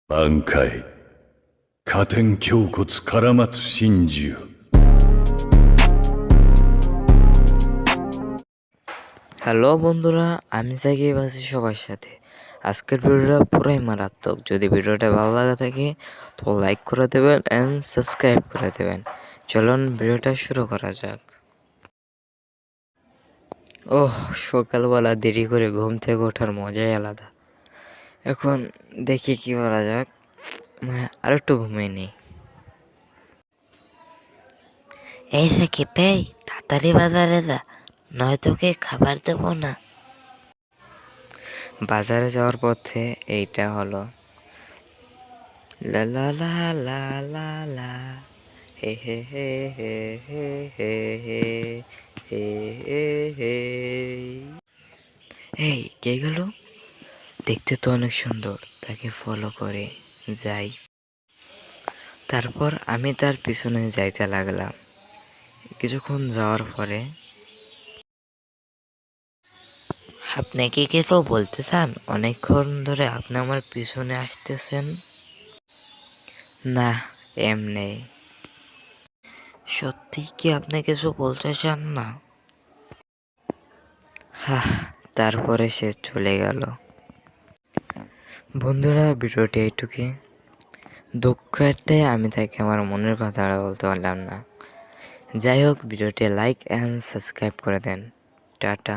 満開、加点胸骨絡まつ真珠。হ্যালো বন্ধুরা, আমি সাকিব আছি সবার সাথে। আজকের ভিডিওটা পুরাই মারাত্মক। যদি ভিডিওটা ভালো লাগে থাকে তো লাইক করে দেবেন এন্ড সাবস্ক্রাইব করে দেবেন। চলুন ভিডিওটা শুরু করা যাক। ওহ, সকালবেলা দেরি করে ঘুম থেকে ওঠার মজাই আলাদা। এখন দেখি কি করা যাক, আর একটু ঘুমিয়ে নিই। এই সাকিব, এই তাড়াতাড়ি বাজারে যা, নয়তো ওকে খাবার দেবো না। বাজারে যাওয়ার পথে এইটা হলো লা লা লা লা লা লা, হে হে হে হে হে হে হে হে হে হে। এই কে গেল? দেখতে তো অনেক সুন্দর, তাকে ফলো করে যাই। তারপর আমি তার পিছনে যাইতে লাগলাম। কিছুক্ষণ যাওয়ার পরে, আপনি কি কিছু বলতে চান? অনেকক্ষণ ধরে আপনি আমার পিছনে আসতেছেন। না, এমনি। সত্যি কি আপনি কিছু বলতে চান না? হা, তারপরে সে চলে গেল। বন্ধুরা, ভিডিওটি এইটুকুই। দুঃখেতে আমি তাকে আমার মনের কথাটা বলতে পারলাম না। যাই হোক, ভিডিওটি লাইক অ্যান্ড সাবস্ক্রাইব করে দেন। টাটা।